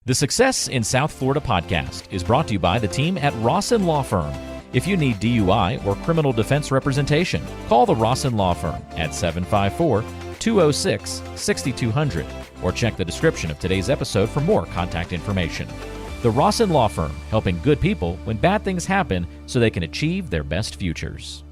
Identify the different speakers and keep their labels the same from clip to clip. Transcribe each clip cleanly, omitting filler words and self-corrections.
Speaker 1: The Success in South Florida podcast is brought to you by the team at Rawson Law Firm. If you need DUI or criminal defense representation, call the Rawson Law Firm at 754-206-6200 or check the description of today's episode for more contact information. The Rawson Law Firm, helping good people when bad things happen so they can achieve their best futures.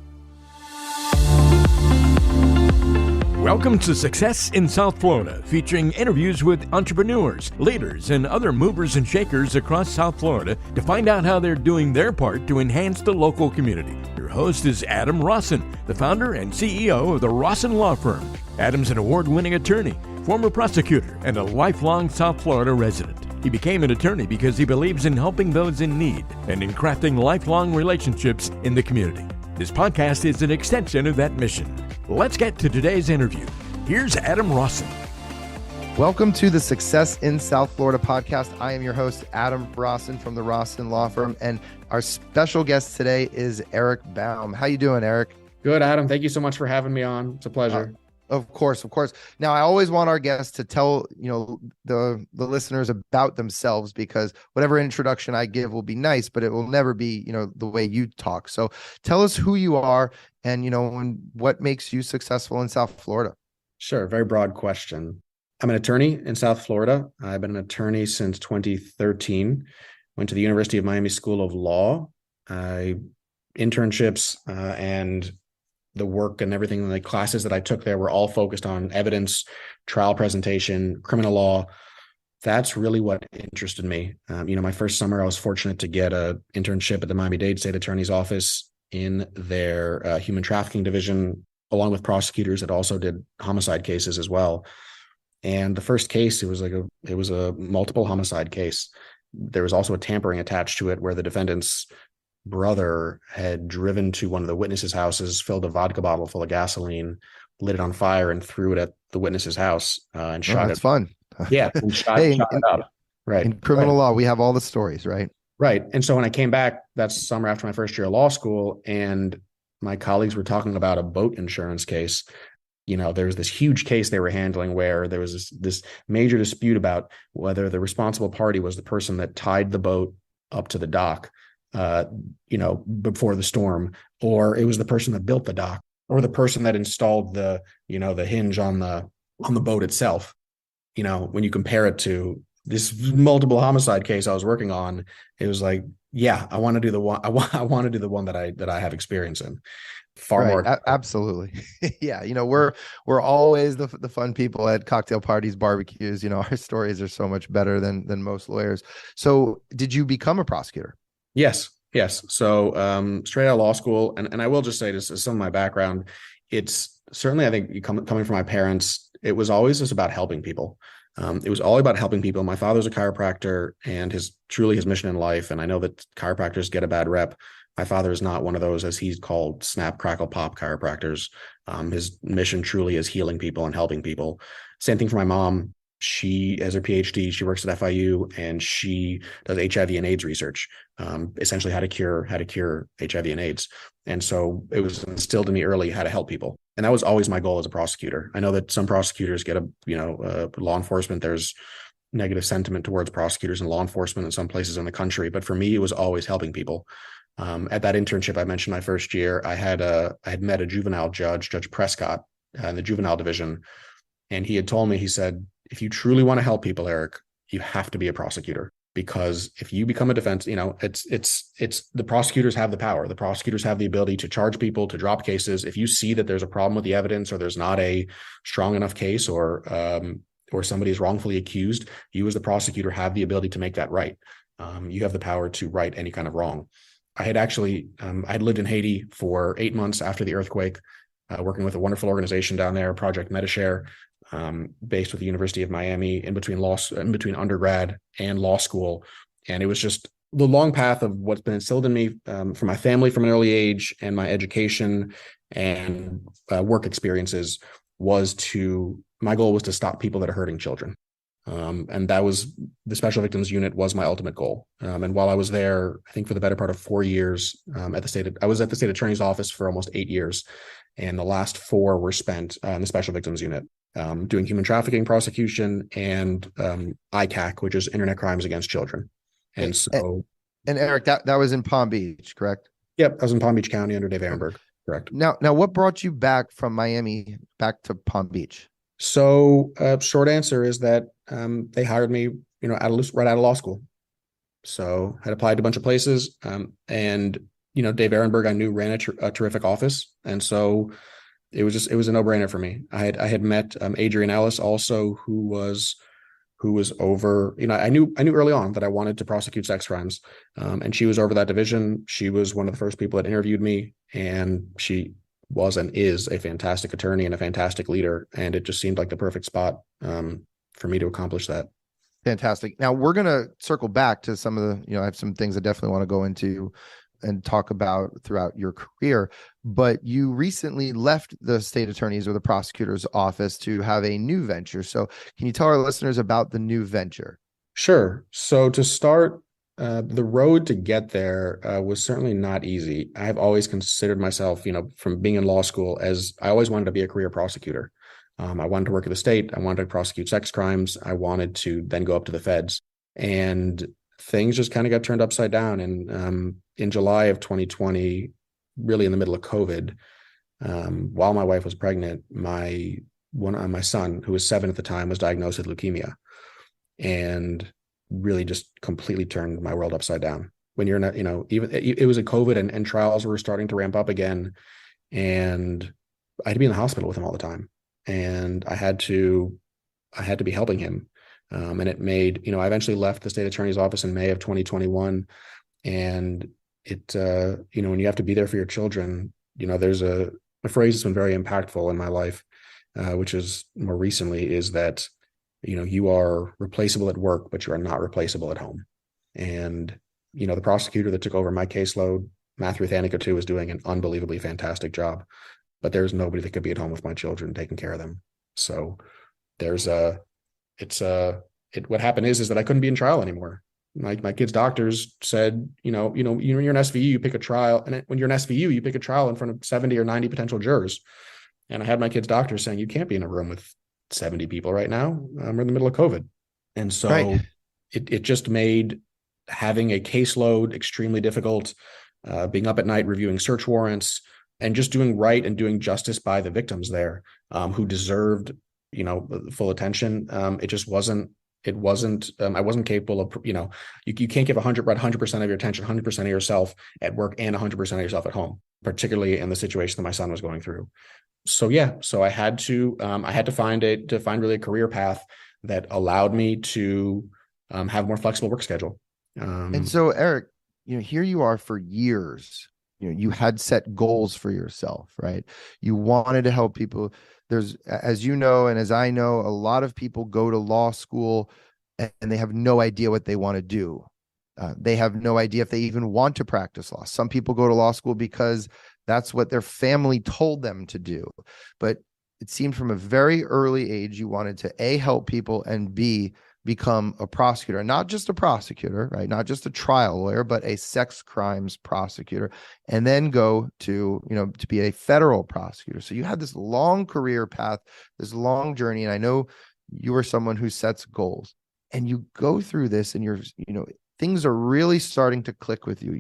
Speaker 2: Welcome to Success in South Florida, featuring interviews with entrepreneurs, leaders, and other movers and shakers across South Florida to find out how they're doing their part to enhance the local community. Your host is Adam Rawson, the founder and CEO of the Rawson Law Firm. Adam's an award-winning attorney, former prosecutor, and a lifelong South Florida resident. He became an attorney because he believes in helping those in need and in crafting lifelong relationships in the community. This podcast is an extension of that mission. Let's get to today's interview. Here's Adam Rawson.
Speaker 3: Welcome to the Success in South Florida podcast. I am your host, Adam Rawson from the Rawson Law Firm, and our special guest today is Eric Baum. How you doing, Eric?
Speaker 4: Good, Adam. Thank you so much for having me on. It's a pleasure.
Speaker 3: Of course. Now, I always want our guests to tell, the listeners about themselves, because whatever introduction I give will be nice, but it will never be, the way you talk. So tell us who you are and, and what makes you successful in South Florida.
Speaker 4: Sure. Very broad question. I'm an attorney in South Florida. I've been an attorney since 2013. Went to the University of Miami School of Law. Internships and the work and everything, the classes that I took there were all focused on evidence, trial presentation, criminal law. That's really what interested me. My first summer, I was fortunate to get an internship at the Miami-Dade State Attorney's Office in their human trafficking division, along with prosecutors that also did homicide cases as well. And the first case, it was a multiple homicide case. There was also a tampering attached to it where the defendant's brother had driven to one of the witnesses' houses, filled a vodka bottle full of gasoline, lit it on fire, and threw it at the witness's house and shot it.
Speaker 3: That's fun.
Speaker 4: Yeah, and shot it up. Right.
Speaker 3: In criminal law, we have all the stories, right?
Speaker 4: Right. And so when I came back that summer after my first year of law school, and my colleagues were talking about a boat insurance case, there was this huge case they were handling where there was this major dispute about whether the responsible party was the person that tied the boat up to the dock before the storm, or it was the person that built the dock, or the person that installed the hinge on the boat itself. When you compare it to this multiple homicide case I was working on, it was like, yeah, I want to do the one. I want to do the one that I have experience in. Far
Speaker 3: right.
Speaker 4: more.
Speaker 3: Absolutely. Yeah. We're always the fun people at cocktail parties, barbecues. Our stories are so much better than most lawyers. So did you become a prosecutor?
Speaker 4: Yes. So straight out of law school, and I will just say this as some of my background, it's certainly, I think, coming from my parents, it was always just about helping people. It was all about helping people. My father's a chiropractor, and his mission in life, and I know that chiropractors get a bad rep. My father is not one of those, as he's called, snap, crackle, pop chiropractors. His mission truly is healing people and helping people. Same thing for my mom. She has her PhD. She works at FIU, and she does HIV and AIDS research, essentially how to cure HIV and AIDS. And so it was instilled in me early how to help people. And that was always my goal as a prosecutor. I know that some prosecutors get law enforcement. There's negative sentiment towards prosecutors and law enforcement in some places in the country. But for me, it was always helping people. At that internship I mentioned my first year, I had met a juvenile judge, Judge Prescott, in the juvenile division. And he had told me, he said, if you truly want to help people, Eric, you have to be a prosecutor, because if you become a defense, it's the prosecutors have the power. The prosecutors have the ability to charge people, to drop cases. If you see that there's a problem with the evidence, or there's not a strong enough case, or somebody is wrongfully accused, you as the prosecutor have the ability to make that right. You have the power to right any kind of wrong. I had actually, I'd lived in Haiti for 8 months after the earthquake, working with a wonderful organization down there, Project Metashare, based with the University of Miami, in between undergrad and law school. And it was just the long path of what's been instilled in me from my family from an early age, and my education and work experiences my goal was to stop people that are hurting children. And that was the Special Victims Unit was my ultimate goal. And while I was there, I think for the better part of 4 years, I was at the State Attorney's Office for almost 8 years. And the last 4 were spent in the Special Victims Unit. doing human trafficking prosecution, and ICAC, which is Internet Crimes Against Children. And so,
Speaker 3: and Eric, that was in Palm Beach, correct?
Speaker 4: yep, I was in Palm Beach County under Dave Ehrenberg, correct.
Speaker 3: Now, what brought you back from Miami back to Palm Beach?
Speaker 4: So, short answer is that they hired me, right out of law school. So, had applied to a bunch of places, and Dave Ehrenberg I knew ran a terrific office, and so it was a no-brainer for me. I had met Adrienne Ellis also, who was over. I knew early on that I wanted to prosecute sex crimes, and she was over that division. She was one of the first people that interviewed me, and she was and is a fantastic attorney and a fantastic leader, and it just seemed like the perfect spot for me to accomplish that.
Speaker 3: Fantastic. Now we're going to circle back to some of the, I have some things I definitely want to go into and talk about throughout your career, but you recently left the state attorney's or the prosecutor's office to have a new venture. So can you tell our listeners about the new venture?
Speaker 4: Sure. So to start, the road to get there was certainly not easy. I've always considered myself, from being in law school, as I always wanted to be a career prosecutor. I wanted to work at the state. I wanted to prosecute sex crimes. I wanted to then go up to the feds. And things just kind of got turned upside down. And in July of 2020, really in the middle of COVID, while my wife was pregnant, my son, who was 7 at the time, was diagnosed with leukemia, and really just completely turned my world upside down. When you're not, even it was a COVID and trials were starting to ramp up again, and I had to be in the hospital with him all the time, and I had to be helping him. And it made, I eventually left the state attorney's office in May of 2021. And it, when you have to be there for your children, there's a phrase that's been very impactful in my life, which is more recently, is that, you are replaceable at work, but you are not replaceable at home. And, the prosecutor that took over my caseload, Matthew Thanica, was doing an unbelievably fantastic job, but there's nobody that could be at home with my children, taking care of them. So what happened is that I couldn't be in trial anymore. My kids' doctors said, you're an SVU, you pick a trial. And when you're an SVU, you pick a trial in front of 70 or 90 potential jurors. And I had my kids' doctors saying, you can't be in a room with 70 people right now. We're in the middle of COVID. And so
Speaker 3: Right.
Speaker 4: it just made having a caseload extremely difficult, being up at night, reviewing search warrants, and just doing right and doing justice by the victims there, who deserved, full attention. I wasn't capable of, you can't give 100% of your attention, 100% of yourself at work and 100% of yourself at home, particularly in the situation that my son was going through. So I had to find really a career path that allowed me to have a more flexible work schedule.
Speaker 3: And so, Eric, here you are for years. You had set goals for yourself, right? You wanted to help people. There's, as you know, and as I know, a lot of people go to law school and they have no idea what they want to do. They have no idea if they even want to practice law. Some people go to law school because that's what their family told them to do. But it seemed from a very early age, you wanted to A, help people, and B, become a prosecutor. Not just a prosecutor, right? Not just a trial lawyer, but a sex crimes prosecutor, and then go to, to be a federal prosecutor. So you had this long career path, this long journey. And I know you are someone who sets goals, and you go through this, and things are really starting to click with you.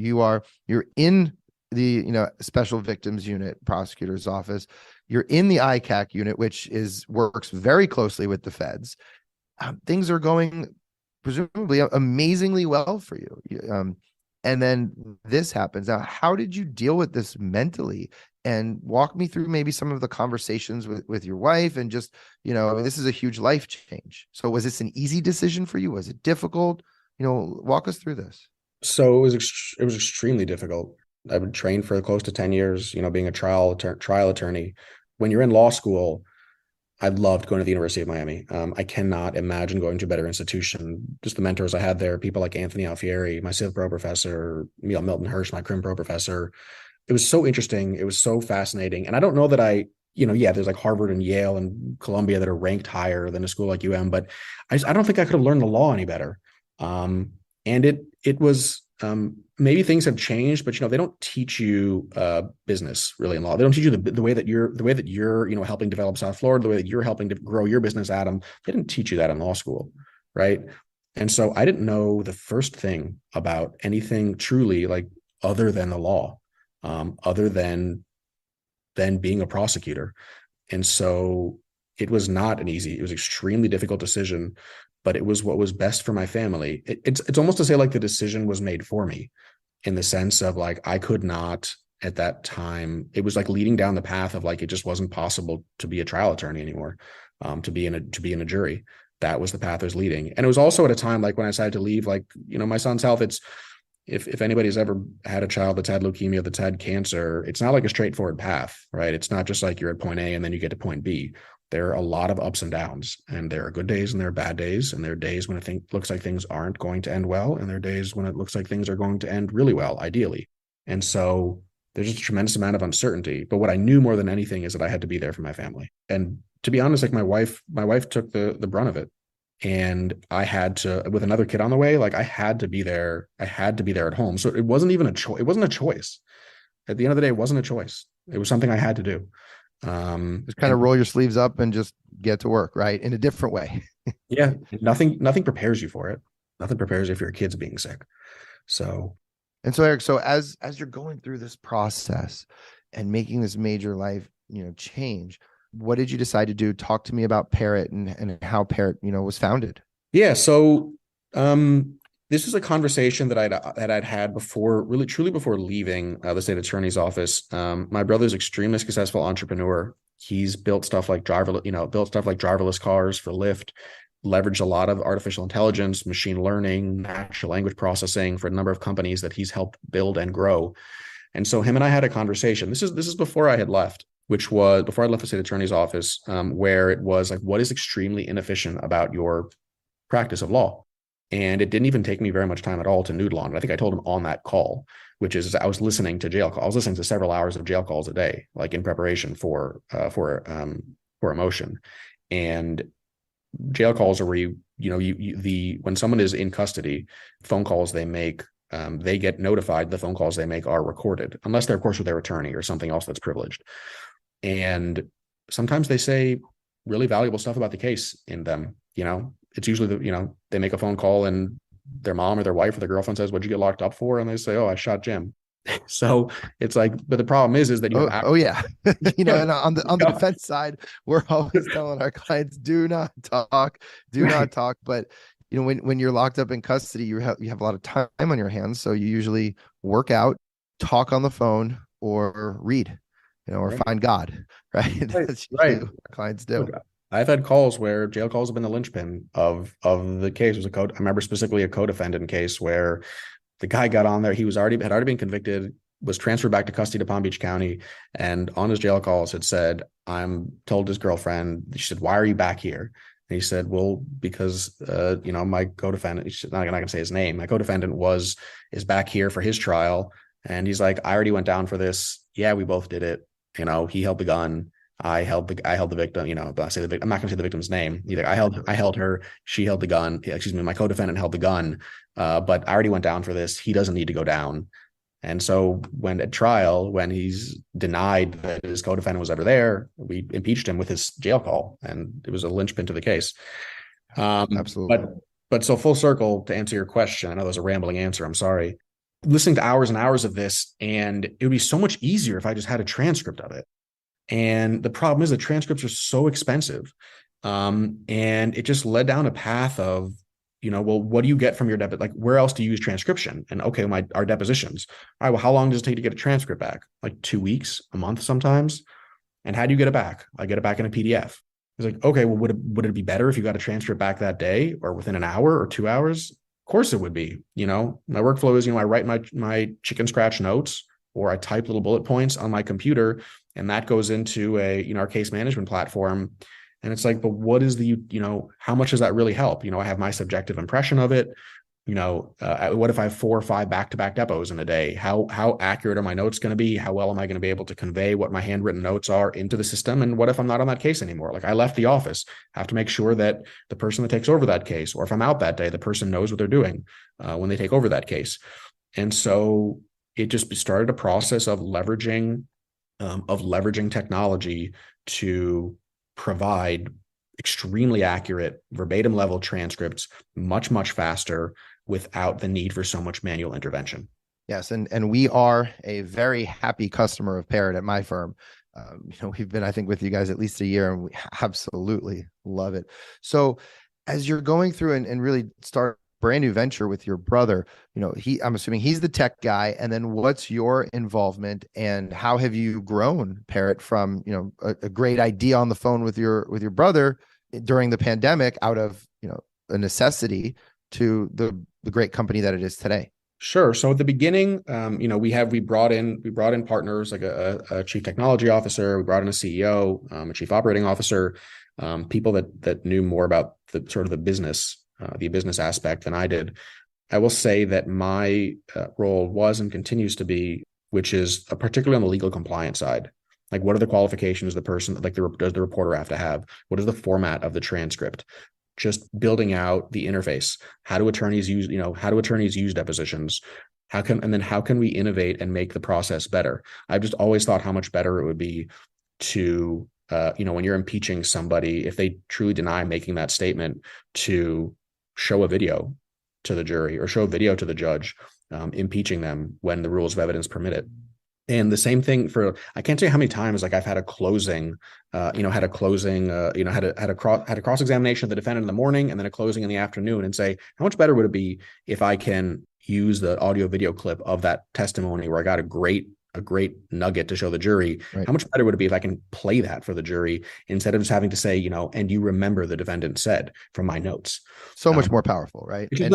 Speaker 3: You're in the, special victims unit prosecutor's office. You're in the ICAC unit, which works very closely with the feds. Things are going presumably amazingly well for you. And then this happens. Now, how did you deal with this mentally? And walk me through maybe some of the conversations with your wife, and just, this is a huge life change. So was this an easy decision for you? Was it difficult? Walk us through this.
Speaker 4: So it was extremely difficult. I've been trained for close to 10 years, being a trial attorney. When you're in law school, I loved going to the University of Miami. I cannot imagine going to a better institution. Just the mentors I had there, people like Anthony Alfieri, my Civ Pro professor, Milton Hirsch, my Crim Pro professor. It was so interesting. It was so fascinating. And I don't know that there's like Harvard and Yale and Columbia that are ranked higher than a school like UM, but I don't think I could have learned the law any better. And it was maybe things have changed, but they don't teach you business really in law. They don't teach you the way that you're helping develop South Florida, the way that you're helping to grow your business, Adam. They didn't teach you that in law school, right? And so I didn't know the first thing about anything truly like other than the law, other than being a prosecutor. And so it was not an easy, it was an extremely difficult decision, but it was what was best for my family. It's almost to say like the decision was made for me, in the sense of like, I could not at that time, it was like leading down the path of like, it just wasn't possible to be a trial attorney anymore, to be in a jury. That was the path I was leading. And it was also at a time like when I decided to leave, like, my son's health, it's, if anybody's ever had a child that's had leukemia, that's had cancer, it's not like a straightforward path, right? It's not just like you're at point A and then you get to point B. There are a lot of ups and downs, and there are good days and there are bad days. And there are days when it looks like things aren't going to end well. And there are days when it looks like things are going to end really well, ideally. And so there's just a tremendous amount of uncertainty. But what I knew more than anything is that I had to be there for my family. And to be honest, like my wife took the brunt of it. And I had to, with another kid on the way, like I had to be there. I had to be there at home. So it wasn't even a choice. It wasn't a choice. At the end of the day, it wasn't a choice. It was something I had to do.
Speaker 3: Just kind of roll your sleeves up and just get to work, right? In a different way.
Speaker 4: Yeah. Nothing prepares you for it. Nothing prepares you if your kid's being sick. So.
Speaker 3: And so, Eric, so as you're going through this process and making this major life, change, what did you decide to do? Talk to me about Parrot and how Parrot, was founded.
Speaker 4: Yeah. So, this is a conversation that I'd had before, really truly before leaving the state attorney's office. My brother's extremely successful entrepreneur. He's built stuff like driverless cars for Lyft, leveraged a lot of artificial intelligence, machine learning, natural language processing for a number of companies that he's helped build and grow. And so him and I had a conversation. This is before I had left, which was before I left the state attorney's office, where it was like, what is extremely inefficient about your practice of law? And it didn't even take me very much time at all to noodle on it. I think I told him on that call, which is I was listening to jail calls. I was listening to several hours of jail calls a day, like in preparation for a motion. And jail calls are where when someone is in custody, phone calls they make, they get notified. The phone calls they make are recorded, unless they're of course with their attorney or something else that's privileged. And sometimes they say really valuable stuff about the case in them. It's usually they make a phone call and their mom or their wife or their girlfriend says, "What'd you get locked up for?" And they say, "Oh, I shot Jim." So it's like, but the problem is that
Speaker 3: yeah. And on the defense side, we're always telling our clients, do not talk. But when you're locked up in custody, you have a lot of time on your hands. So you usually work out, talk on the phone, or read, or find God, right? That's usually what our clients do.
Speaker 4: Okay. I've had calls where jail calls have been the linchpin of the case. I remember specifically a co-defendant case where the guy got on there. He had already been convicted, was transferred back to custody to Palm Beach County, and on his jail calls had said, told his girlfriend, she said, "Why are you back here?" And he said, "Well, because my co-defendant," I'm not gonna say his name, "my co-defendant is back here for his trial." And he's like, "I already went down for this. Yeah, we both did it. He held the gun. I held the victim, but I say the victim, I'm not going to say the victim's name either. I held her, she held the gun. Excuse me. My co-defendant held the gun. But I already went down for this. He doesn't need to go down." And so when at trial, when he's denied that his co-defendant was ever there, we impeached him with his jail call, and it was a linchpin to the case.
Speaker 3: Absolutely.
Speaker 4: But so full circle to answer your question, I know that was a rambling answer. I'm sorry. Listening to hours and hours of this, and it would be so much easier if I just had a transcript of it. And the problem is the transcripts are so expensive. And it just led down a path of, well, what do you get from your debit? Like, where else do you use transcription? And okay, our depositions. All right, well, how long does it take to get a transcript back? Like 2 weeks, a month sometimes. And how do you get it back? I get it back in a PDF. It's like, okay, well, would it be better if you got a transcript back that day or within an hour or 2 hours? Of course it would be. My workflow is, I write my chicken scratch notes, or I type little bullet points on my computer, and that goes into our case management platform. And it's like, but what is how much does that really help? I have my subjective impression of it. What if I have 4 or 5 back-to-back depots in a day? How accurate are my notes going to be? How well am I going to be able to convey what my handwritten notes are into the system? And what if I'm not on that case anymore? Like, I left the office, I have to make sure that the person that takes over that case, or if I'm out that day, the person knows what they're doing when they take over that case. And so it just started a process of leveraging technology to provide extremely accurate verbatim level transcripts much, much faster without the need for so much manual intervention.
Speaker 3: Yes, and we are a very happy customer of Parrot at my firm. We've been, I think, with you guys at least a year, and we absolutely love it. So as you're going through and really start a brand new venture with your brother, I'm assuming he's the tech guy. And then what's your involvement, and how have you grown Parrot from, a great idea on the phone with your brother during the pandemic out of, a necessity to the great company that it is today?
Speaker 4: Sure. So at the beginning, we brought in partners like a chief technology officer. We brought in a CEO, a chief operating officer, people that knew more about the sort of the business aspect than I did. I will say that my role was and continues to be, which is particularly on the legal compliance side. Like, what are the qualifications the person, does the reporter have to have? What is the format of the transcript? Just building out the interface. How do attorneys use depositions? How can we innovate and make the process better? I've just always thought how much better it would be to, when you're impeaching somebody, if they truly deny making that statement, to show a video to the jury or show a video to the judge, impeaching them when the rules of evidence permit it. And the same thing I can't tell you how many times, like, I've had a closing, had a cross-examination of the defendant in the morning and then a closing in the afternoon, and say, how much better would it be if I can use the audio video clip of that testimony where I got a great nugget to show the jury? Right. How much better would it be if I can play that for the jury instead of just having to say, and you remember the defendant said from my notes?
Speaker 3: So much more powerful, right?
Speaker 4: Go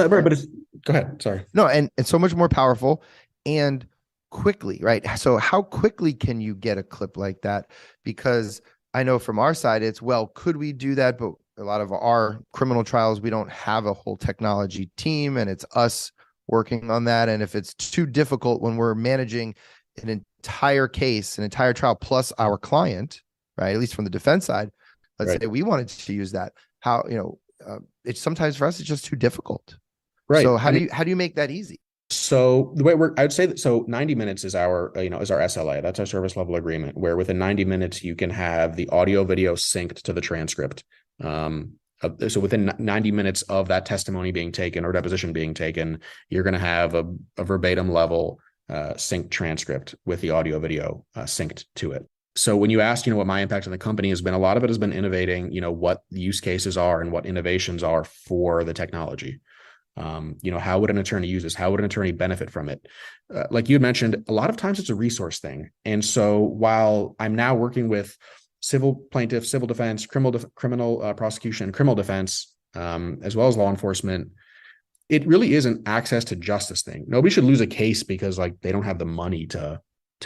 Speaker 4: ahead. Sorry.
Speaker 3: No, and it's so much more powerful and quickly, right? So how quickly can you get a clip like that? Because I know from our side, it's, well, could we do that? But a lot of our criminal trials, we don't have a whole technology team, and it's us working on that. And if it's too difficult when we're managing an entire case, an entire trial, plus our client, right? At least from the defense side, let's say we wanted to use that. How, it's sometimes for us, it's just too difficult. Right. So how do you make that easy?
Speaker 4: So the way I'd say that, so 90 minutes is our SLA. That's our service level agreement, where within 90 minutes, you can have the audio video synced to the transcript. So within 90 minutes of that testimony being taken or deposition being taken, you're going to have a verbatim level synced transcript with the audio video synced to it. So when you asked, what my impact on the company has been, a lot of it has been innovating, what the use cases are and what innovations are for the technology. How would an attorney use this? How would an attorney benefit from it? Like you had mentioned, a lot of times it's a resource thing. And so while I'm now working with civil plaintiffs, civil defense, criminal prosecution, criminal defense, as well as law enforcement, it really is an access to justice thing. Nobody should lose a case because they don't have the money to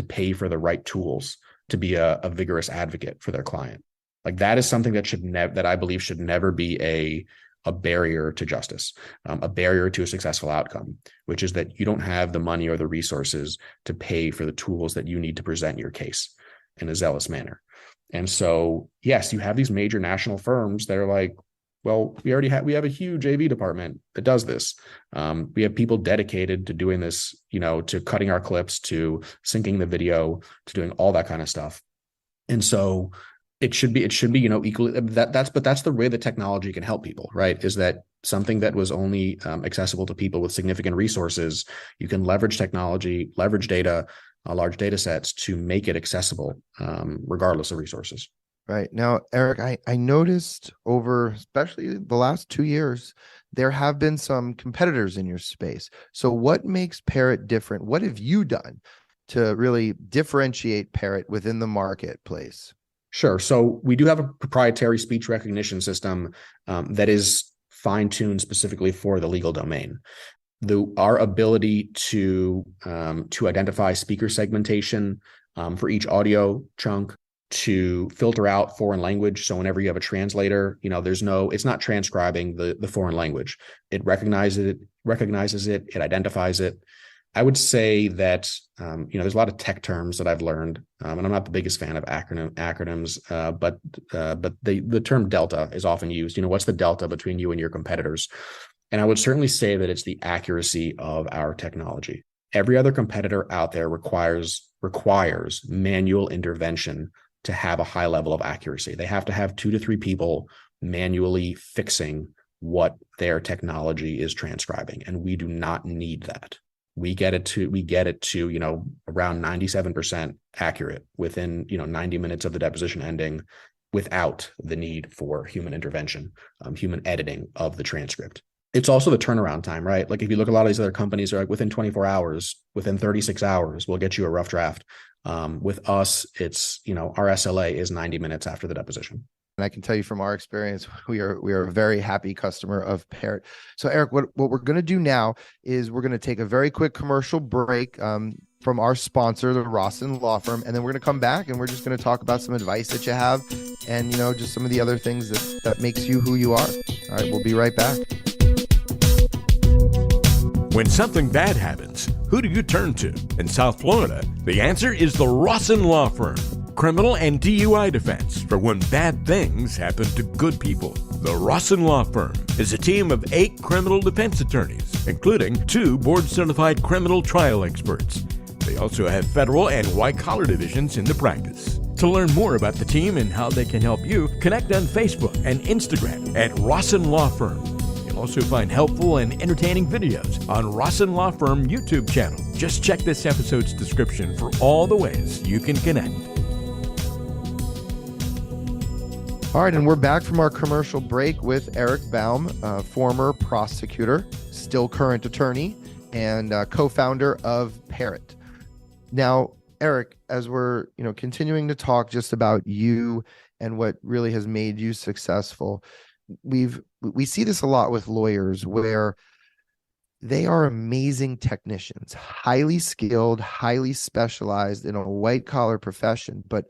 Speaker 4: pay for the right tools to be a vigorous advocate for their client. Like, that is something that I believe should never be a barrier to justice, a barrier to a successful outcome, which is that you don't have the money or the resources to pay for the tools that you need to present your case in a zealous manner. And so, yes, you have these major national firms that are like, well, we have a huge AV department that does this. We have people dedicated to doing this, to cutting our clips, to syncing the video, to doing all that kind of stuff. And so it should be, equally that's the way that technology can help people, right? Is that something that was only accessible to people with significant resources? You can leverage technology, leverage data, large data sets to make it accessible, regardless of resources.
Speaker 3: Right. Now, Eric, I noticed over, especially the last 2 years, there have been some competitors in your space. So what makes Parrot different? What have you done to really differentiate Parrot within the marketplace?
Speaker 4: Sure. So we do have a proprietary speech recognition system that is fine-tuned specifically for the legal domain. Our ability to identify speaker segmentation for each audio chunk, to filter out foreign language. So whenever you have a translator, it's not transcribing the foreign language. It recognizes it, it identifies it. I would say that, there's a lot of tech terms that I've learned, and I'm not the biggest fan of acronyms, but the term delta is often used. What's the delta between you and your competitors? And I would certainly say that it's the accuracy of our technology. Every other competitor out there requires manual intervention to have a high level of accuracy. They have to have 2 to 3 people manually fixing what their technology is transcribing, and we do not need that. We get it to around 97% accurate within 90 minutes of the deposition ending, without the need for human intervention, human editing of the transcript. It's also the turnaround time, right? Like if you look at a lot of these other companies are like within 24 hours, within 36 hours, we'll get you a rough draft. With us, it's, our SLA is 90 minutes after the deposition.
Speaker 3: And I can tell you from our experience, we are a very happy customer of Parrot. So Eric, what we're going to do now is we're going to take a very quick commercial break from our sponsor, the Rawson Law Firm. And then we're going to come back and we're just going to talk about some advice that you have and, just some of the other things that makes you who you are. All right, we'll be right back.
Speaker 2: When something bad happens, who do you turn to? In South Florida, the answer is the Rawson Law Firm. Criminal and DUI defense for when bad things happen to good people. The Rawson Law Firm is a team of 8 criminal defense attorneys, including 2 board-certified criminal trial experts. They also have federal and white-collar divisions in the practice. To learn more about the team and how they can help you, connect on Facebook and Instagram at Rawson Law Firm. You'll also find helpful and entertaining videos on Rawson Law Firm YouTube channel. Just check this episode's description for all the ways you can connect.
Speaker 3: All right, and we're back from our commercial break with Eric Baum, former prosecutor, still current attorney, and co-founder of Parrot. Now, Eric, as we're continuing to talk just about you and what really has made you successful, we see this a lot with lawyers where they are amazing technicians, highly skilled, highly specialized in a white-collar profession. But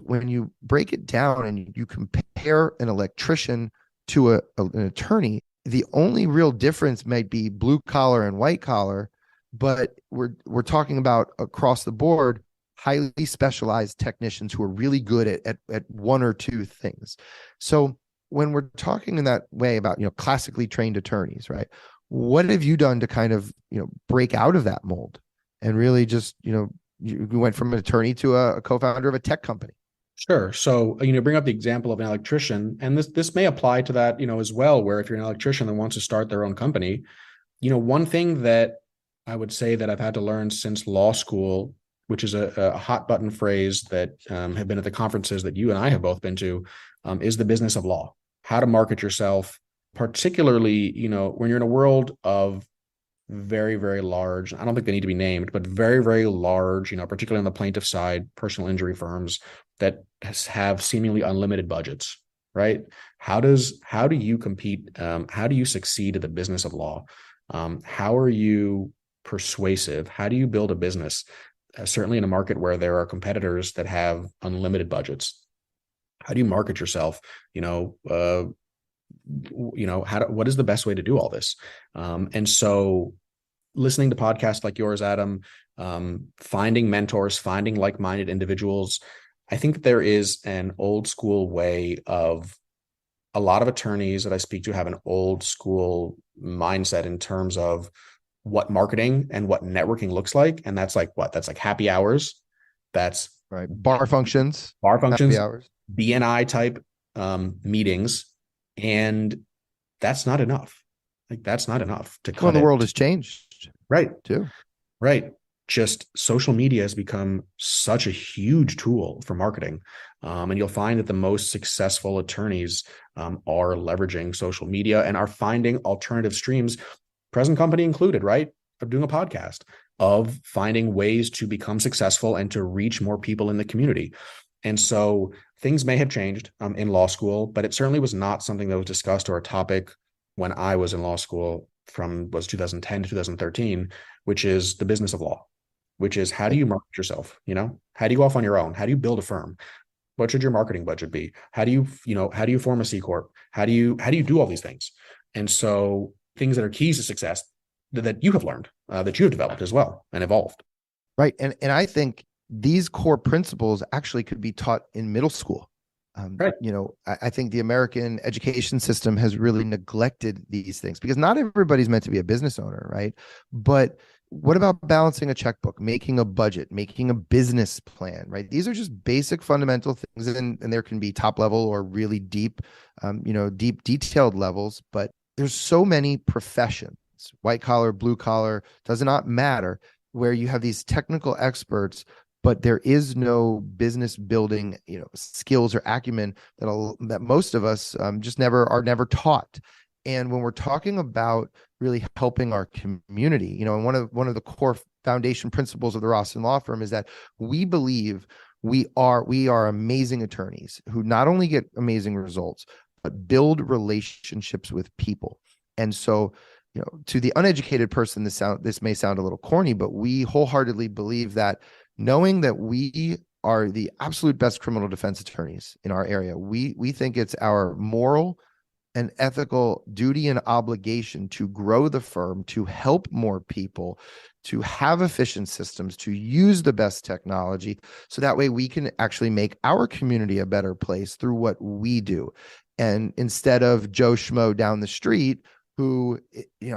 Speaker 3: when you break it down and you compare an electrician to an attorney, the only real difference might be blue-collar and white-collar, but we're talking about across the board, highly specialized technicians who are really good at one or two things. So when we're talking in that way about, classically trained attorneys, right? What have you done to kind of, break out of that mold and really just, you went from an attorney to a co-founder of a tech company?
Speaker 4: Sure. So, bring up the example of an electrician, and this may apply to that, as well, where if you're an electrician that wants to start their own company, one thing that I would say that I've had to learn since law school, which is a hot button phrase that have been at the conferences that you and I have both been to, is the business of law, how to market yourself, particularly, when you're in a world of very, very large, I don't think they need to be named, but very, very large, particularly on the plaintiff side, personal injury firms that have seemingly unlimited budgets, right? How do you compete? How do you succeed at the business of law? How are you persuasive? How do you build a business? Certainly in a market where there are competitors that have unlimited budgets. How do you market yourself? What is the best way to do all this? And so listening to podcasts like yours, Adam, finding mentors, finding like-minded individuals. I think there is an old school way of a lot of attorneys that I speak to have an old school mindset in terms of what marketing and what networking looks like. And that's like what? That's like happy hours. That's
Speaker 3: right. Bar functions,
Speaker 4: happy
Speaker 3: hours,
Speaker 4: BNI type meetings. And that's not enough. Like that's not enough to cut.
Speaker 3: Well, the world has changed.
Speaker 4: Right.
Speaker 3: Too.
Speaker 4: Right. Just social media has become such a huge tool for marketing. And you'll find that the most successful attorneys are leveraging social media and are finding alternative streams, present company included, right? Of doing a podcast, of finding ways to become successful and to reach more people in the community. And so things may have changed in law school, but it certainly was not something that was discussed or a topic when I was in law school was 2010 to 2013, which is the business of law, which is how do you market yourself? How do you go off on your own? How do you build a firm? What should your marketing budget be? How do you form a C Corp? How do you do all these things? And so things that are keys to success that you have learned, that you have developed as well and evolved.
Speaker 3: Right. And I think these core principles actually could be taught in middle school.
Speaker 4: Right.
Speaker 3: I think the American education system has really neglected these things because not everybody's meant to be a business owner, right? But what about balancing a checkbook, making a budget, making a business plan, right? These are just basic fundamental things, and there can be top level or really deep, deep detailed levels. But there's so many professions, white collar, blue collar, does not matter, where you have these technical experts, but there is no business building, skills or acumen that most of us just never taught. And when we're talking about really helping our community, and one of the core foundation principles of the Rawson Law Firm is that we believe we are amazing attorneys who not only get amazing results, but build relationships with people. And so, to the uneducated person, this may sound a little corny, but we wholeheartedly believe that knowing that we are the absolute best criminal defense attorneys in our area, we think it's our moral and ethical duty and obligation to grow the firm, to help more people, to have efficient systems, to use the best technology, so that way we can actually make our community a better place through what we do. And instead of Joe Schmo down the street who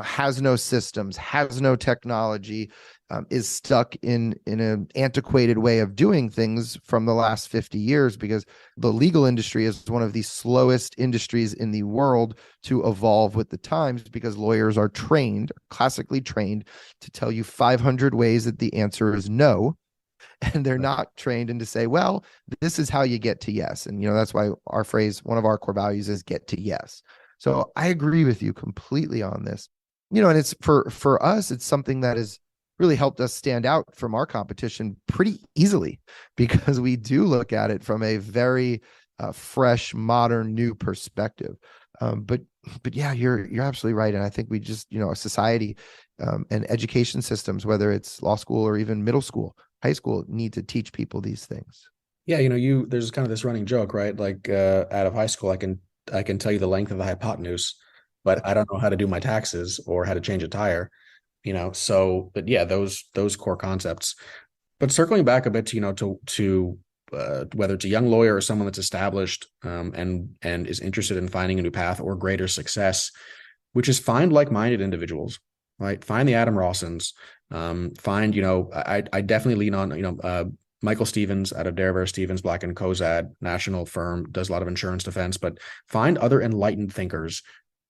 Speaker 3: has no systems, has no technology, is stuck in an antiquated way of doing things from the last 50 years, because the legal industry is one of the slowest industries in the world to evolve with the times, because lawyers are classically trained to tell you 500 ways that the answer is no. And they're not trained in to say, well, this is how you get to yes. And, that's why our phrase, one of our core values is get to yes. So I agree with you completely on this, and it's for us, it's something that has really helped us stand out from our competition pretty easily, because we do look at it from a very fresh, modern, new perspective. But yeah, you're absolutely right. And I think we just, a society and education systems, whether it's law school or even middle school, high school, need to teach people these things.
Speaker 4: Yeah, there's kind of this running joke, right? Like out of high school, I can tell you the length of the hypotenuse, but I don't know how to do my taxes or how to change a tire, So, but yeah, those core concepts. But circling back a bit to whether it's a young lawyer or someone that's established and is interested in finding a new path or greater success, which is find like-minded individuals, right? Find the Adam Rawsons. Find, I definitely lean on, Michael Stevens out of Deriver Stevens, Black and Kozad, national firm, does a lot of insurance defense, but find other enlightened thinkers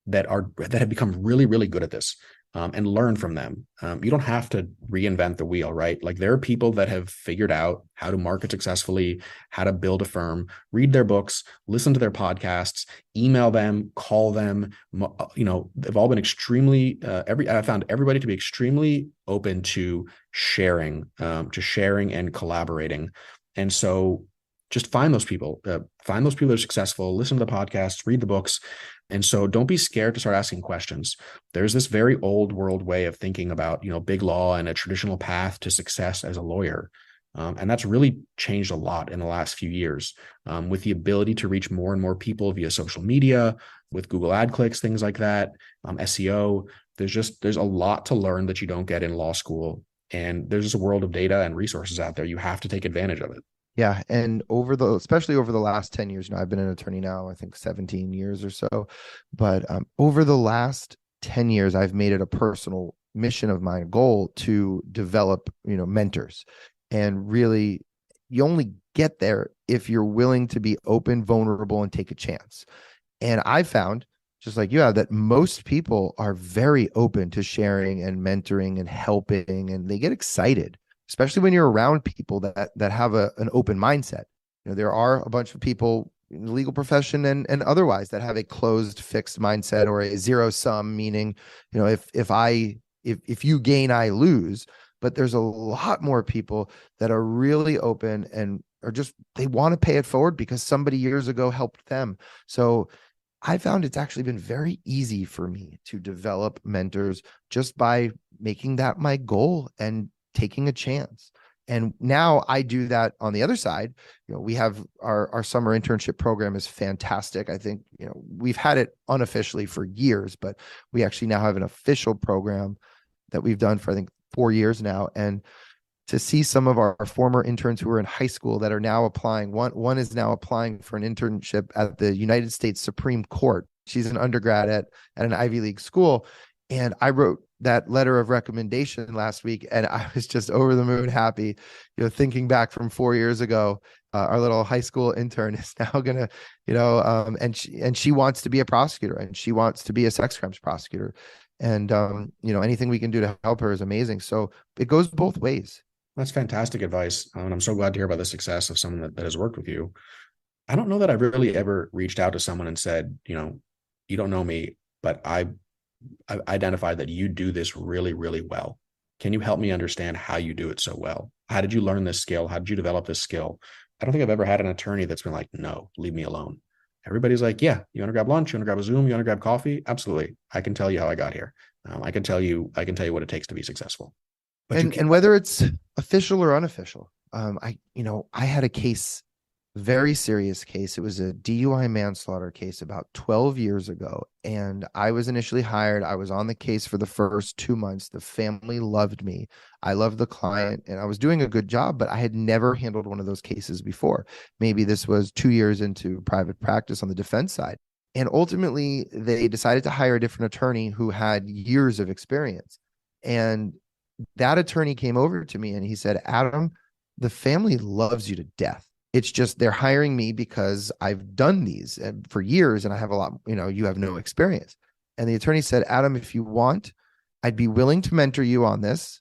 Speaker 4: that have become really, really good at this, and learn from them. You don't have to reinvent the wheel, right? Like, there are people that have figured out how to market successfully, how to build a firm. Read their books, listen to their podcasts, email them, call them. They've all been extremely, I found everybody to be extremely open to sharing and collaborating. And so just find those people that are successful, listen to the podcasts, read the books. And so don't be scared to start asking questions. There's this very old world way of thinking about, big law and a traditional path to success as a lawyer. And that's really changed a lot in the last few years, with the ability to reach more and more people via social media, with Google ad clicks, things like that, SEO. There's a lot to learn that you don't get in law school. And there's just a world of data and resources out there. You have to take advantage of it.
Speaker 3: Yeah. And especially over the last 10 years, I've been an attorney now, I think 17 years or so, but over the last 10 years, I've made it a personal mission of my goal to develop, mentors. And really, you only get there if you're willing to be open, vulnerable, and take a chance. And I found, just like you have, that most people are very open to sharing and mentoring and helping, and they get excited, especially when you're around people that have an open mindset. There are a bunch of people in the legal profession and otherwise that have a closed, fixed mindset, or a zero sum, meaning, if you gain, I lose. But there's a lot more people that are really open and they want to pay it forward because somebody years ago helped them. So I found it's actually been very easy for me to develop mentors just by making that my goal and taking a chance. And now I do that on the other side. We have our summer internship program is fantastic. I think, we've had it unofficially for years, but we actually now have an official program that we've done for, I think, 4 years now. And to see some of our former interns who were in high school that are now applying. One is now applying for an internship at the United States Supreme Court. She's an undergrad at an Ivy League school. And I wrote that letter of recommendation last week, and I was just over the moon happy, thinking back from 4 years ago. Our little high school intern is now gonna, and she wants to be a prosecutor, and she wants to be a sex crimes prosecutor. And anything we can do to help her is amazing. So it goes both ways.
Speaker 4: That's fantastic advice. And I'm so glad to hear about the success of someone that has worked with you. I don't know that I've really ever reached out to someone and said, you don't know me, but I've identified that you do this really, really well. Can you help me understand how you do it so well? How did you learn this skill? How did you develop this skill? I don't think I've ever had an attorney that's been like, no, leave me alone. Everybody's like, yeah, you want to grab lunch? You want to grab a Zoom? You want to grab coffee? Absolutely. I can tell you how I got here. I can tell you what it takes to be successful. But
Speaker 3: and whether it's official or unofficial, I had a case, very serious case. It was a DUI manslaughter case about 12 years ago. And I was initially hired. I was on the case for the first 2 months. The family loved me. I loved the client, and I was doing a good job, but I had never handled one of those cases before. Maybe this was 2 years into private practice on the defense side. And ultimately, they decided to hire a different attorney who had years of experience. And that attorney came over to me and he said, Adam, the family loves you to death. It's just they're hiring me because I've done these for years and I have a lot, you have no experience. And the attorney said, Adam, if you want, I'd be willing to mentor you on this.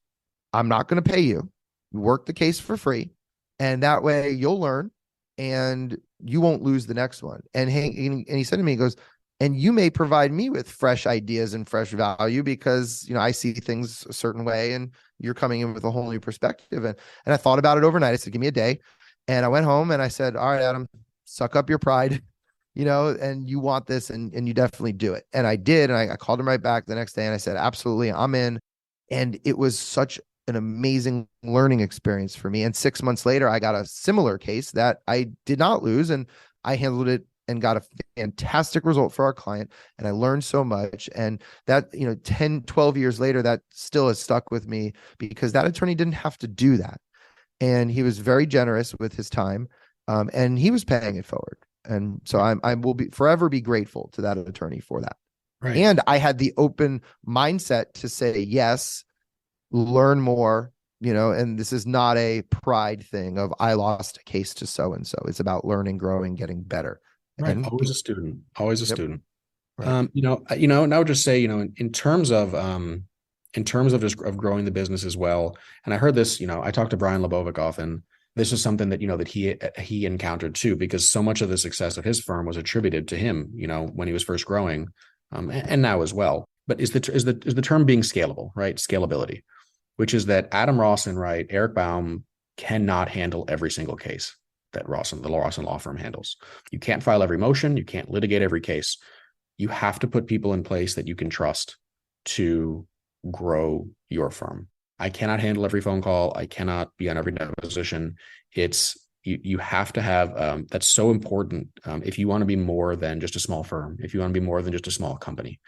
Speaker 3: I'm not going to pay you. Work the case for free. And that way you'll learn and you won't lose the next one. And he said to me, he goes, and you may provide me with fresh ideas and fresh value because, I see things a certain way and you're coming in with a whole new perspective. And I thought about it overnight. I said, give me a day. And I went home and I said, all right, Adam, suck up your pride, and you want this and you definitely do it. And I did. And I called him right back the next day and I said, absolutely, I'm in. And it was such an amazing learning experience for me. And 6 months later, I got a similar case that I did not lose, and I handled it and got a fantastic result for our client. And I learned so much. And that, 10, 12 years later, that still has stuck with me because that attorney didn't have to do that. And he was very generous with his time, and he was paying it forward. And so I will forever be grateful to that attorney for that.
Speaker 4: Right.
Speaker 3: And I had the open mindset to say, yes, learn more, and this is not a pride thing of I lost a case to so-and-so. It's about learning, growing, getting better.
Speaker 4: Right.
Speaker 3: And
Speaker 4: Always a student, always a student.
Speaker 3: Right.
Speaker 4: And I would just say, in terms of just of growing the business as well. And I heard this, I talked to Brian Lebovic often. This is something that, that he encountered too, because so much of the success of his firm was attributed to him, when he was first growing, and now as well. But is the term being scalable, right? Scalability, which is that Adam Rawson, right? Eric Baum cannot handle every single case that the Rawson law firm handles. You can't file every motion. You can't litigate every case. You have to put people in place that you can trust to grow your firm. I cannot handle every phone call. I cannot be on every deposition. It's you have to have that's so important if you want to be more than just a small firm, if you want to be more than just a small company.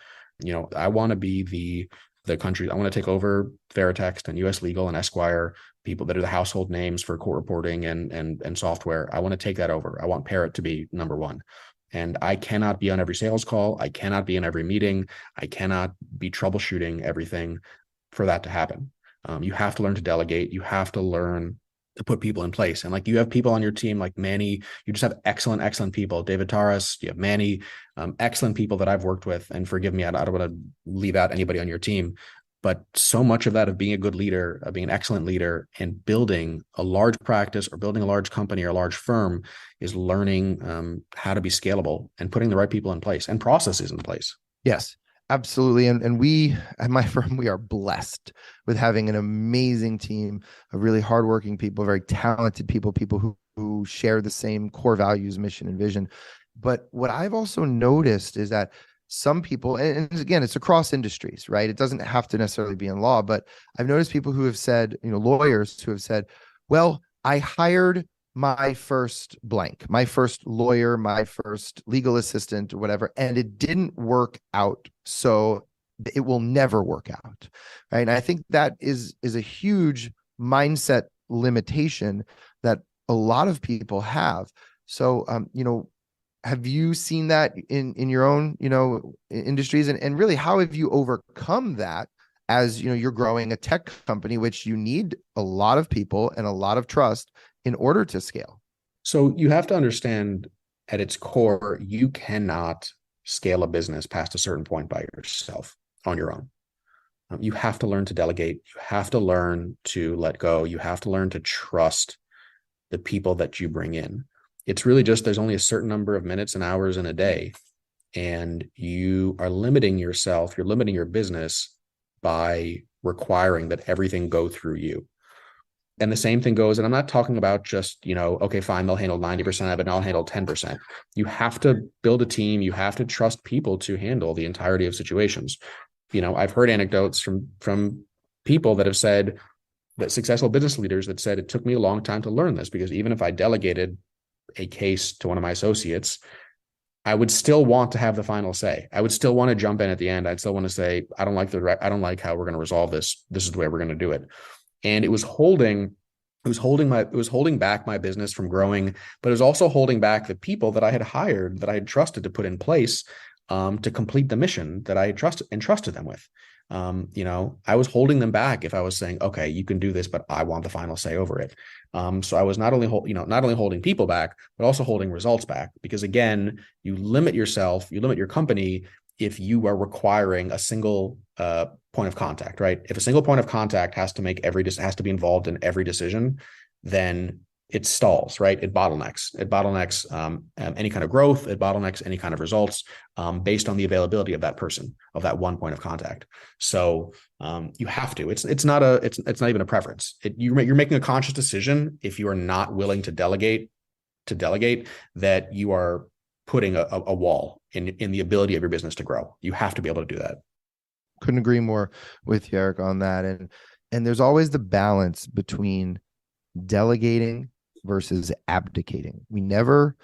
Speaker 4: I want to be the country. I want to take over Veritext and US Legal and Esquire, people that are the household names for court reporting and software. I want to take that over. I want Parrot to be number one. And I cannot be on every sales call. I cannot be in every meeting. I cannot be troubleshooting everything for that to happen. You have to learn to delegate. You have to learn to put people in place. And like you have people on your team like Manny, you just have excellent people. David Taras, you have Manny, excellent people that I've worked with. And forgive me, I don't want to leave out anybody on your team. But so much of that of being a good leader, of being an excellent leader and building a large practice or building a large company or a large firm is learning how to be scalable and putting the right people in place and processes in place.
Speaker 3: Yes, absolutely. And we at my firm, we are blessed with having an amazing team of really hardworking people, very talented people who share the same core values, mission, and vision. But what I've also noticed is that some people, and again, it's across industries, right? It doesn't have to necessarily be in law, but I've noticed people who have said, lawyers who have said, well, I hired my first blank, my first lawyer, my first legal assistant or whatever, and it didn't work out. So it will never work out, right? And I think that is a huge mindset limitation that a lot of people have. So, have you seen that in your own, industries, and really, how have you overcome that as, you're growing a tech company, which you need a lot of people and a lot of trust in order to scale?
Speaker 4: So you have to understand, at its core, you cannot scale a business past a certain point by yourself on your own. You have to learn to delegate. You have to learn to let go. You have to learn to trust the people that you bring in. It's really just, there's only a certain number of minutes and hours in a day, and you are limiting yourself, you're limiting your business by requiring that everything go through you. And the same thing goes, and I'm not talking about just, okay, fine, they'll handle 90% of it and I'll handle 10%. You have to build a team. You have to trust people to handle the entirety of situations. I've heard anecdotes from people that have said, that successful business leaders that said, it took me a long time to learn this, because even if I delegated a case to one of my associates, I would still want to have the final say. I would still want to jump in at the end. I'd still want to say, I don't like how we're going to resolve this. This is the way we're going to do it. And it was holding back my business from growing, but it was also holding back the people that I had hired, that I had trusted to put in place to complete the mission that I had entrusted them with. I was holding them back if I was saying, okay, you can do this, but I want the final say over it. So I was not only holding people back, but also holding results back, because again, you limit yourself, you limit your company if you are requiring a single point of contact, right? If a single point of contact has to be involved in every decision, then it stalls, right? It bottlenecks. Any kind of growth. It bottlenecks any kind of results based on the availability of that person, of that one point of contact. So you have to. It's not even a preference. You're making a conscious decision. If you are not willing to delegate, that you are putting a wall in the ability of your business to grow. You have to be able to do that.
Speaker 3: Couldn't agree more with you, Eric, on that. And there's always the balance between delegating versus abdicating. We never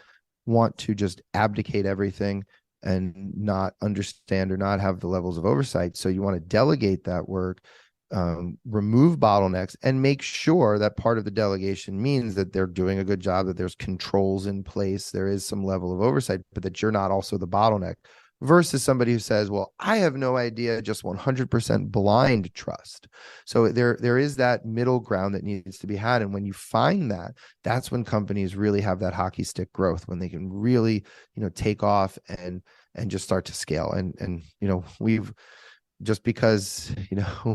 Speaker 3: want to just abdicate everything and not understand or not have the levels of oversight. So you want to delegate that work, remove bottlenecks, and make sure that part of the delegation means that they're doing a good job, that there's controls in place, there is some level of oversight, but that you're not also the bottleneck. Versus somebody who says, well, I have no idea, just 100% blind trust. So there is that middle ground that needs to be had. And when you find that, that's when companies really have that hockey stick growth, when they can really, take off and just start to scale. And we've, just because,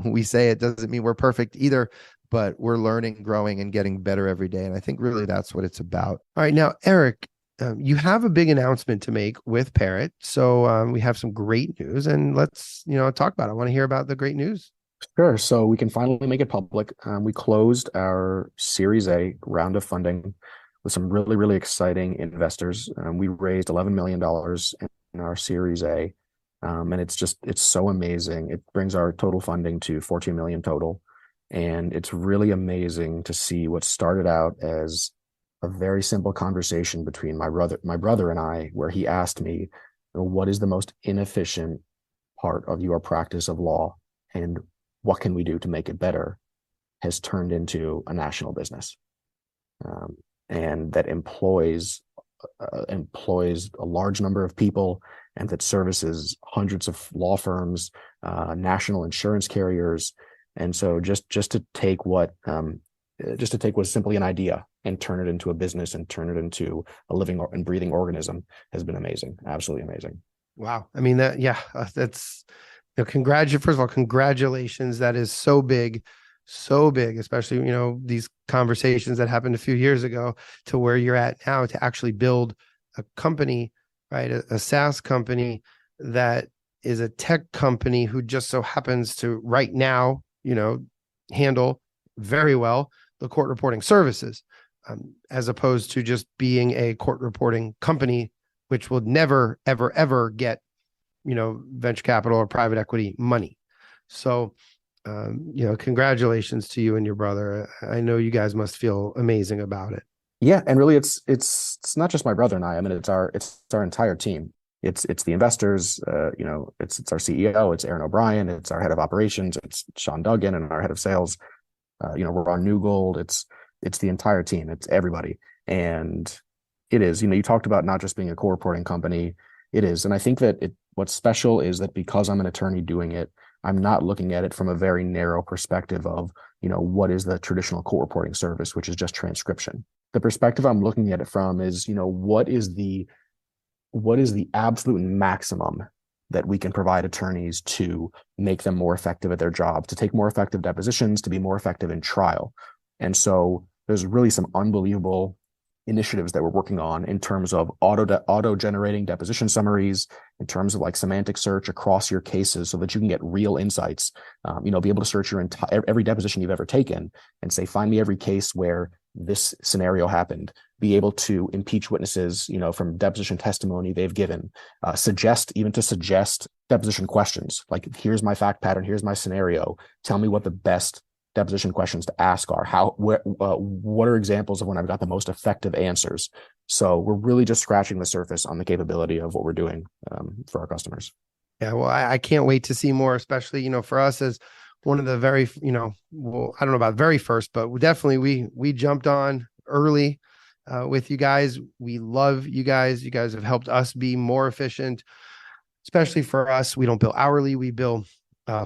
Speaker 3: we say it doesn't mean we're perfect either, but we're learning, growing, and getting better every day. And I think really that's what it's about. All right, now, Eric, you have a big announcement to make with Parrot. So we have some great news, and let's, talk about it. I want to hear about the great news.
Speaker 4: Sure. So we can finally make it public. We closed our Series A round of funding with some really, really exciting investors. We raised $11 million in our Series A. And it's so amazing. It brings our total funding to 14 million total. And it's really amazing to see what started out as a very simple conversation between my brother and I, where he asked me, what is the most inefficient part of your practice of law, and what can we do to make it better, has turned into a national business. And that employs a large number of people, and that services hundreds of law firms, national insurance carriers. And so just to take what was simply an idea and turn it into a business and turn it into a living and breathing organism has been amazing. Absolutely amazing.
Speaker 3: Wow. I mean, that's, first of all, congratulations. That is so big, especially, these conversations that happened a few years ago to where you're at now, to actually build a company, right? A SaaS company that is a tech company who just so happens to right now, handle very well the court reporting services, as opposed to just being a court reporting company, which will never, ever, ever get, venture capital or private equity money. So, congratulations to you and your brother. I know you guys must feel amazing about it.
Speaker 4: Yeah, and really, it's not just my brother and I. I mean, it's our entire team. It's the investors. It's our CEO. It's Aaron O'Brien. It's our head of operations. It's Sean Duggan and our head of sales. we're on New Gold. It's the entire team. It's everybody. And it is, you talked about not just being a core reporting company. It is. And I think that what's special is that because I'm an attorney doing it, I'm not looking at it from a very narrow perspective of, what is the traditional court reporting service, which is just transcription. The perspective I'm looking at it from is, what is the absolute maximum that we can provide attorneys to make them more effective at their job, to take more effective depositions, to be more effective in trial. And so there's really some unbelievable initiatives that we're working on in terms of auto generating deposition summaries, in terms of like semantic search across your cases so that you can get real insights, be able to search your every deposition you've ever taken and say, find me every case where this scenario happened, be able to impeach witnesses, from deposition testimony they've given, suggest deposition questions. Like, here's my fact pattern, here's my scenario. Tell me what the best deposition questions to ask are. What are examples of when I've got the most effective answers? So we're really just scratching the surface on the capability of what we're doing for our customers.
Speaker 3: Yeah, well, I can't wait to see more, especially, for us as one of the very, I don't know about very first, but we jumped on early with you guys. We love you guys. You guys have helped us be more efficient, especially for us. We don't bill hourly, we bill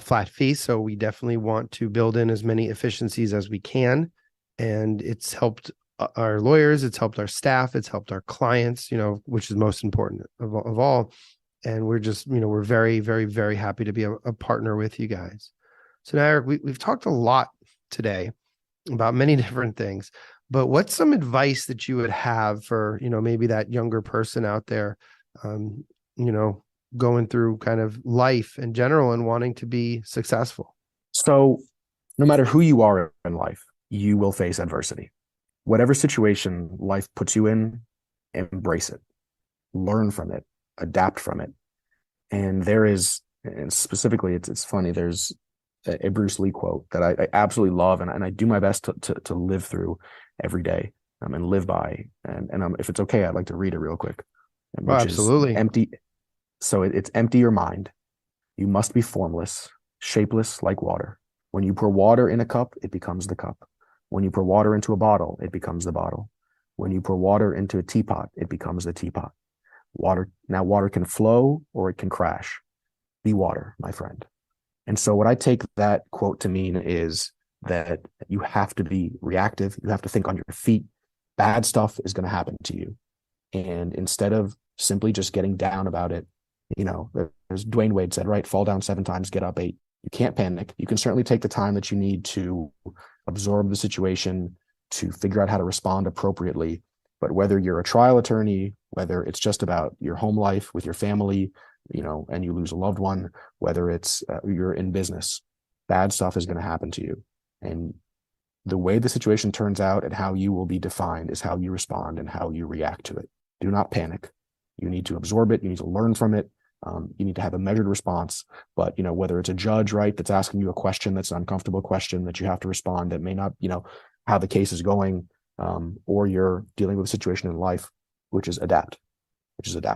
Speaker 3: flat fee. So we definitely want to build in as many efficiencies as we can. And it's helped our lawyers, it's helped our staff, it's helped our clients, which is most important of all. And we're just, we're very, very, very happy to be a partner with you guys. So now, Eric, we've talked a lot today about many different things, but what's some advice that you would have for, maybe that younger person out there, going through kind of life in general and wanting to be successful?
Speaker 4: So no matter who you are in life, you will face adversity. Whatever situation life puts you in, embrace it, learn from it, adapt from it. And specifically, it's funny, there's a Bruce Lee quote that I absolutely love, and I do my best to live through every day and live by. And if it's okay, I'd like to read it real quick. Which
Speaker 3: absolutely.
Speaker 4: Is empty. So it's empty your mind. You must be formless, shapeless like water. When you pour water in a cup, it becomes the cup. When you pour water into a bottle, it becomes the bottle. When you pour water into a teapot, it becomes the teapot. Water can flow or it can crash. Be water, my friend. And so what I take that quote to mean is that you have to be reactive. You have to think on your feet. Bad stuff is going to happen to you. And instead of simply just getting down about it, as Dwayne Wade said, right? Fall down 7 times, get up 8. You can't panic. You can certainly take the time that you need to absorb the situation, to figure out how to respond appropriately. But whether you're a trial attorney, whether it's just about your home life with your family, and you lose a loved one, whether it's you're in business, bad stuff is going to happen to you. And the way the situation turns out and how you will be defined is how you respond and how you react to it. Do not panic. You need to absorb it. You need to learn from it. You need to have a measured response. But, whether it's a judge, right, that's asking you a question that's an uncomfortable question that you have to respond that may not, how the case is going, or you're dealing with a situation in life, which is adapt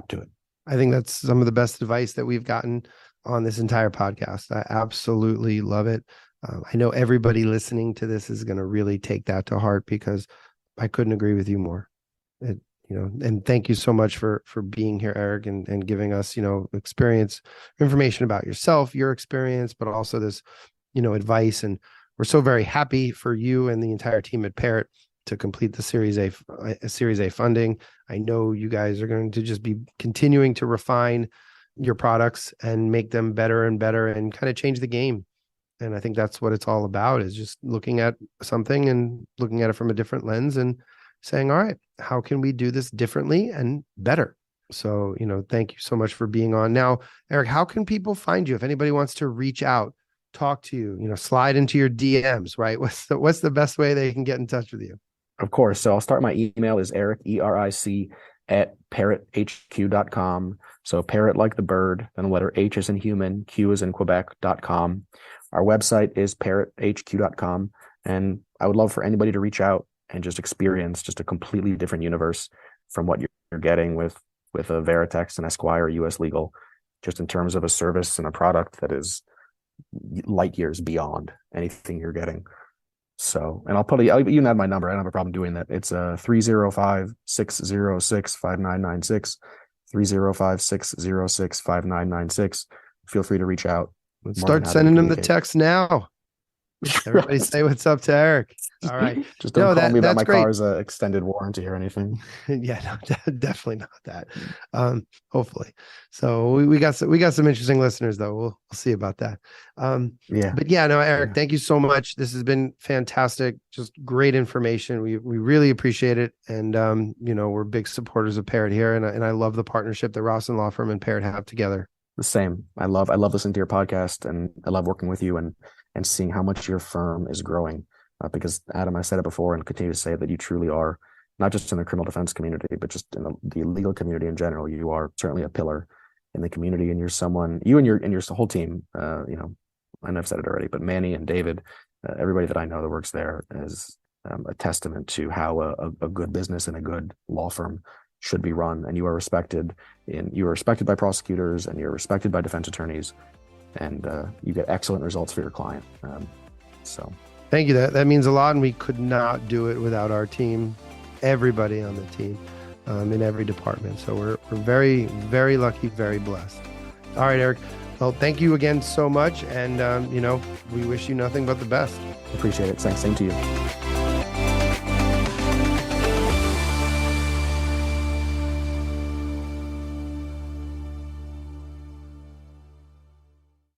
Speaker 4: to it.
Speaker 3: I think that's some of the best advice that we've gotten on this entire podcast. I absolutely love it. I know everybody listening to this is going to really take that to heart, because I couldn't agree with you more. And thank you so much for being here, Eric, and giving us, information about yourself, your experience, but also this, advice. And we're so very happy for you and the entire team at Parrot to complete the Series A funding. I know you guys are going to just be continuing to refine your products and make them better and better and kind of change the game. And I think that's what it's all about, is just looking at something and looking at it from a different lens and saying, all right, how can we do this differently and better? So, thank you so much for being on. Now, Eric, how can people find you? If anybody wants to reach out, talk to you, slide into your DMs, right? What's the best way they can get in touch with you?
Speaker 4: Of course. So I'll start. My email is Eric, ERIC, @parrothq.com. So Parrot like the bird, then the letter H is in human, Q is in Quebec.com. Our website is parrothq.com. And I would love for anybody to reach out and just experience just a completely different universe from what you're getting with a Veritex and Esquire, US Legal, just in terms of a service and a product that is light years beyond anything you're getting. So, and you can add my number. I don't have a problem doing that. It's 305-606-5996, 305-606-5996. Feel free to reach out.
Speaker 3: Start sending them the text now. Everybody say what's up to Eric. All right.
Speaker 4: Just don't call me about my
Speaker 3: great.
Speaker 4: car's extended warranty or anything.
Speaker 3: Yeah, no, definitely not that. Hopefully. So we got some interesting listeners though. We'll see about that. But yeah, no, Eric, thank you so much. This has been fantastic. Just great information. We really appreciate it. And we're big supporters of Parrot here. And I love the partnership that Rawson Law Firm and Parrot have together.
Speaker 4: The same. I love listening to your podcast, and I love working with you and seeing how much your firm is growing. Because Adam, I said it before and continue to say that you truly are, not just in the criminal defense community, but just in the legal community in general. You are certainly a pillar in the community, and you're someone, you and your whole team, I know I've said it already, but Manny and David, everybody that I know that works there is a testament to how a good business and a good law firm should be run. And you are respected by prosecutors, and you're respected by defense attorneys, and you get excellent results for your client. So
Speaker 3: thank you. That means a lot, and we could not do it without our team, everybody on the team, in every department. So we're very, very lucky, very blessed. All right, Eric. Well, thank you again so much, and we wish you nothing but the best.
Speaker 4: Appreciate it. Thanks. Same to you.